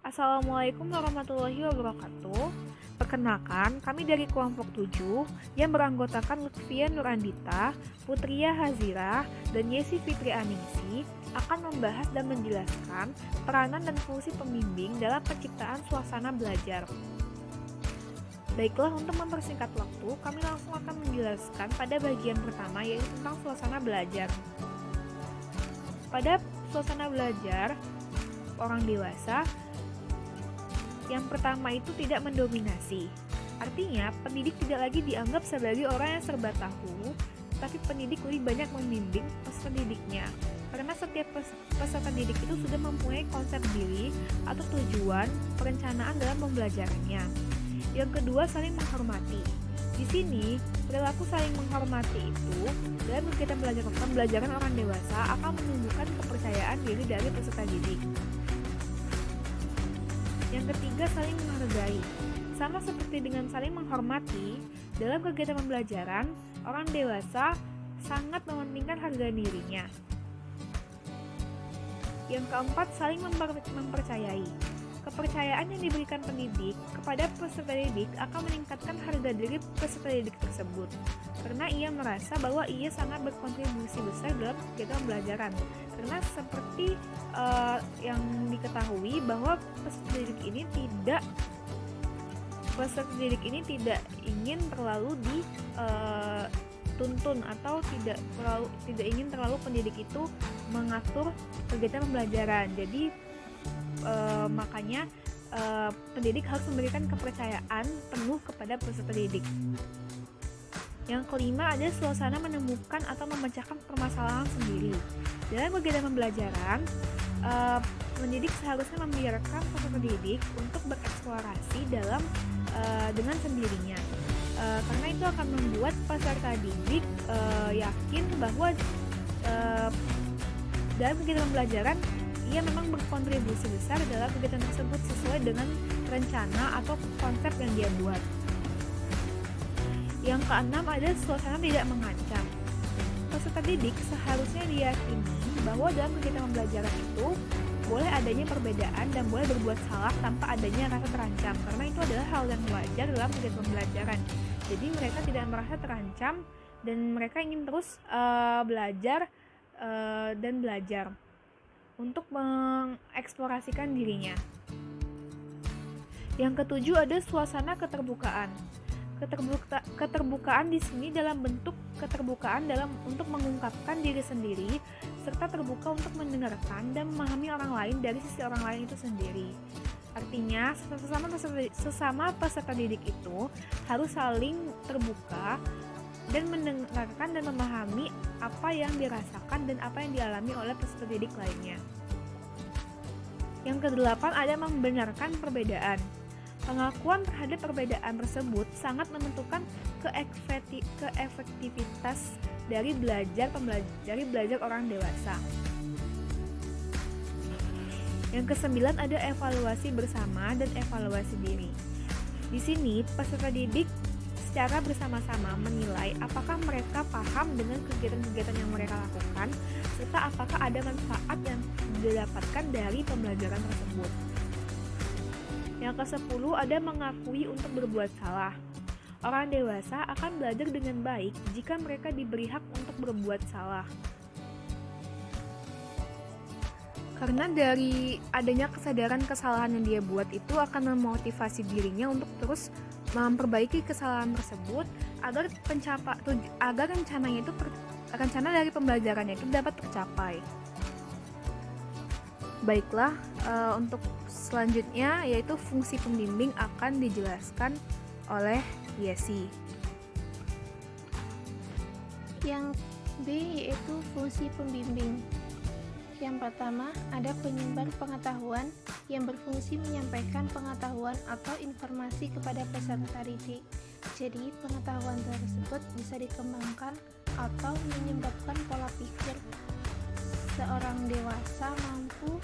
Assalamualaikum warahmatullahi wabarakatuh. Perkenalkan, kami dari kelompok 7 yang beranggotakan Lutfia Nurandita, Putria Hazira, dan Yesi Fitri Aningsi akan membahas dan menjelaskan peranan dan fungsi pembimbing dalam penciptaan suasana belajar. Baiklah, untuk mempersingkat waktu, kami langsung akan menjelaskan pada bagian pertama, yaitu tentang suasana belajar. Pada suasana belajar orang dewasa, yang pertama itu tidak mendominasi. Artinya, pendidik tidak lagi dianggap sebagai orang yang serba tahu, tapi pendidik lebih banyak membimbing peserta didiknya. Karena setiap peserta didik itu sudah mempunyai konsep diri atau tujuan perencanaan dalam pembelajarannya. Yang kedua, saling menghormati. Di sini, perilaku saling menghormati itu dalam kegiatan pembelajaran orang dewasa akan menunjukkan kepercayaan diri dari peserta didik. Yang ketiga, saling menghargai. Sama seperti dengan saling menghormati, dalam kegiatan pembelajaran, orang dewasa sangat mementingkan harga dirinya. Yang keempat, saling mempercayai. Kepercayaan yang diberikan pendidik kepada peserta didik akan meningkatkan harga diri peserta didik tersebut, karena ia merasa bahwa ia sangat berkontribusi besar dalam kegiatan pembelajaran. Karena seperti yang diketahui bahwa peserta didik ini tidak ingin terlalu dituntun atau tidak ingin terlalu pendidik itu mengatur kegiatan pembelajaran. Jadi makanya pendidik harus memberikan kepercayaan penuh kepada peserta didik. Yang kelima, ada suasana menemukan atau memecahkan permasalahan sendiri. Dalam kegiatan pembelajaran, pendidik seharusnya membiarkan peserta didik untuk bereksplorasi dengan sendirinya. Karena itu akan membuat peserta didik yakin bahwa dalam kegiatan pembelajaran ia memang berkontribusi besar dalam kegiatan tersebut sesuai dengan rencana atau konsep yang dia buat. Yang keenam, ada suasana tidak mengancam. Peserta didik seharusnya diyakini bahwa dalam kegiatan pembelajaran itu boleh adanya perbedaan dan boleh berbuat salah tanpa adanya rasa terancam, karena itu adalah hal yang wajar dalam kegiatan pembelajaran. Jadi mereka tidak merasa terancam dan mereka ingin terus belajar untuk mengeksplorasikan dirinya. Yang ketujuh, ada suasana keterbukaan. Keterbukaan di sini dalam bentuk keterbukaan untuk mengungkapkan diri sendiri serta terbuka untuk mendengarkan dan memahami orang lain dari sisi orang lain itu sendiri. Artinya, sesama peserta didik itu harus saling terbuka dan mendengarkan dan memahami apa yang dirasakan dan apa yang dialami oleh peserta didik lainnya. Yang kedelapan, ada membenarkan perbedaan. Pengakuan terhadap perbedaan tersebut sangat menentukan keefektivitas dari belajar orang dewasa. Yang kesembilan, ada evaluasi bersama dan evaluasi diri. Di sini, peserta didik secara bersama-sama menilai apakah mereka paham dengan kegiatan-kegiatan yang mereka lakukan, serta apakah ada manfaat yang didapatkan dari pembelajaran tersebut. Yang ke-10, ada mengakui untuk berbuat salah. Orang dewasa akan belajar dengan baik jika mereka diberi hak untuk berbuat salah. Karena dari adanya kesadaran kesalahan yang dia buat itu akan memotivasi dirinya untuk terus memperbaiki kesalahan tersebut agar rencana dari pembelajarannya itu dapat tercapai. Baiklah, untuk selanjutnya yaitu fungsi pembimbing akan dijelaskan oleh Yesi. Yang B yaitu fungsi pembimbing. Yang pertama, ada penyebar pengetahuan yang berfungsi menyampaikan pengetahuan atau informasi kepada peserta didik. Jadi, pengetahuan tersebut bisa dikembangkan atau menyebabkan pola pikir seorang dewasa mampu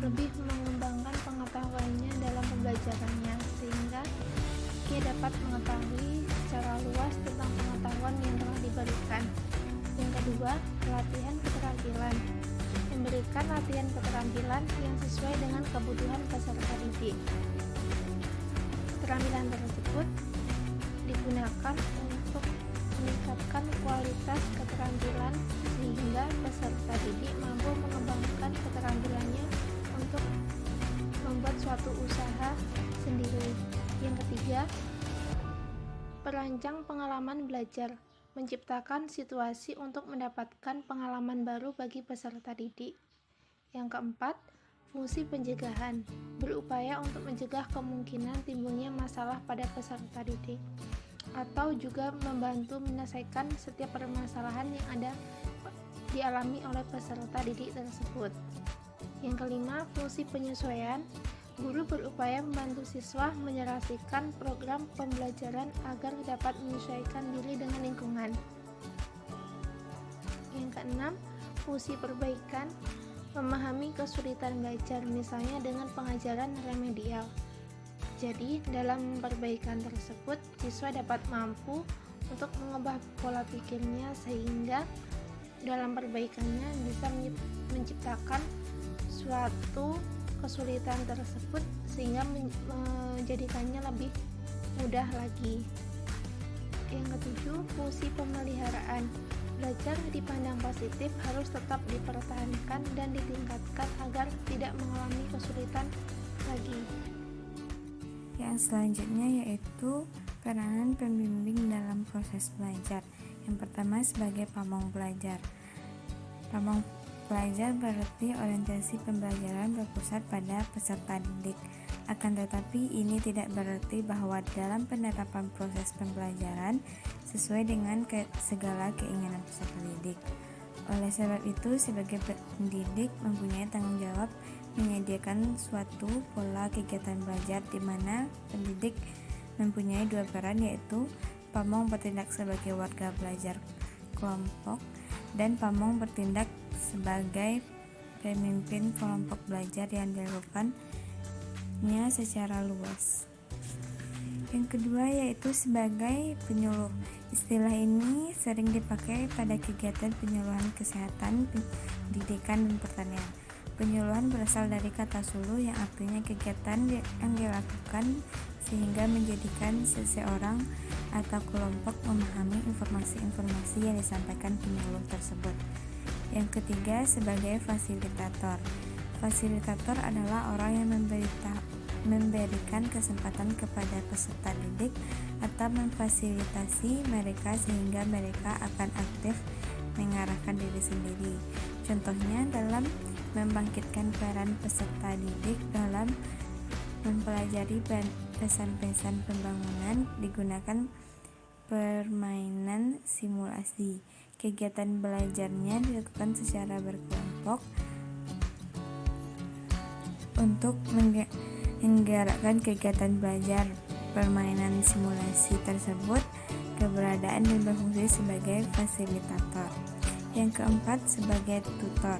lebih mengembangkan pengetahuannya dalam pembelajarannya, sehingga ia dapat mengetahui secara luas tentang pengetahuan yang telah diberikan. Yang kedua, pelatihan keterampilan yang memberikan latihan keterampilan yang sesuai dengan kebutuhan peserta didik. Keterampilan tersebut digunakan untuk meningkatkan kualitas keterampilan sehingga peserta didik mampu mengembangkan keterampilannya untuk membuat suatu usaha sendiri. Yang ketiga, perancang pengalaman belajar, menciptakan situasi untuk mendapatkan pengalaman baru bagi peserta didik. Yang keempat, fungsi pencegahan, berupaya untuk mencegah kemungkinan timbulnya masalah pada peserta didik, atau juga membantu menyelesaikan setiap permasalahan yang ada dialami oleh peserta didik tersebut. Yang kelima, fungsi penyesuaian, guru berupaya membantu siswa menyelesaikan program pembelajaran agar dapat menyesuaikan diri dengan lingkungan. Yang keenam, fungsi perbaikan, memahami kesulitan belajar, misalnya dengan pengajaran remedial. Jadi, dalam perbaikan tersebut, siswa dapat mampu untuk mengubah pola pikirnya sehingga dalam perbaikannya bisa menciptakan suatu kesulitan tersebut sehingga menjadikannya lebih mudah lagi. Yang ketujuh, fungsi pemeliharaan. Belajar dipandang positif harus tetap dipertahankan dan ditingkatkan agar tidak mengalami kesulitan lagi. Yang selanjutnya yaitu peranan pembimbing dalam proses belajar. Yang pertama sebagai pamong belajar. Pamong belajar berarti orientasi pembelajaran berpusat pada peserta didik. Akan tetapi ini tidak berarti bahwa dalam penerapan proses pembelajaran sesuai dengan segala keinginan peserta didik. Oleh sebab itu, sebagai pendidik mempunyai tanggung jawab menyediakan suatu pola kegiatan belajar di mana pendidik mempunyai dua peran, yaitu pamong bertindak sebagai warga belajar kelompok dan pamong bertindak sebagai pemimpin kelompok belajar yang dilakukannya secara luas. Yang kedua yaitu sebagai penyuluh. Istilah ini sering dipakai pada kegiatan penyuluhan kesehatan, pendidikan, dan pertanian. Penyuluhan berasal dari kata suluh yang artinya kegiatan yang dilakukan sehingga menjadikan seseorang atau kelompok memahami informasi-informasi yang disampaikan penyuluh tersebut. Yang ketiga sebagai fasilitator. Fasilitator adalah orang yang memberikan kesempatan kepada peserta didik atau memfasilitasi mereka sehingga mereka akan aktif mengarahkan diri sendiri. Contohnya dalam membangkitkan peran peserta didik dalam mempelajari pesan-pesan pembangunan digunakan permainan simulasi. Kegiatan belajarnya dilakukan secara berkelompok untuk menggerakkan kegiatan belajar. Permainan simulasi tersebut keberadaan dan berfungsi sebagai fasilitator. Yang keempat sebagai tutor.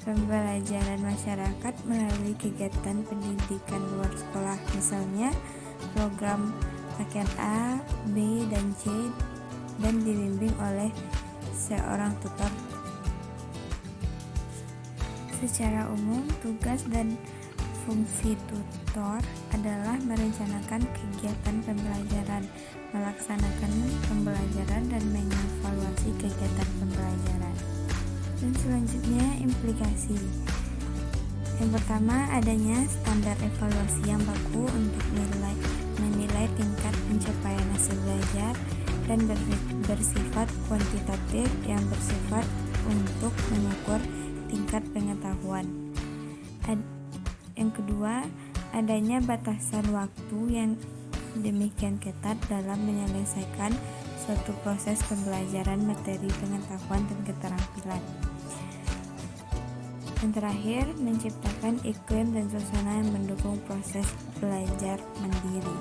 Pembelajaran masyarakat melalui kegiatan pendidikan luar sekolah, misalnya program pakaian A, B, dan C, dan dibimbing oleh seorang tutor. Secara umum, tugas dan fungsi tutor adalah merencanakan kegiatan pembelajaran, melaksanakan pembelajaran, dan mengevaluasi kegiatan pembelajaran. Dan selanjutnya implikasi. Yang pertama adanya standar evaluasi yang baku untuk menilai tingkat pencapaian hasil belajar dan bersifat kuantitatif yang bersifat untuk mengukur tingkat pengetahuan. Yang kedua, adanya batasan waktu yang demikian ketat dalam menyelesaikan suatu proses pembelajaran materi pengetahuan dan keterampilan. Yang terakhir, menciptakan iklim dan suasana yang mendukung proses belajar mandiri.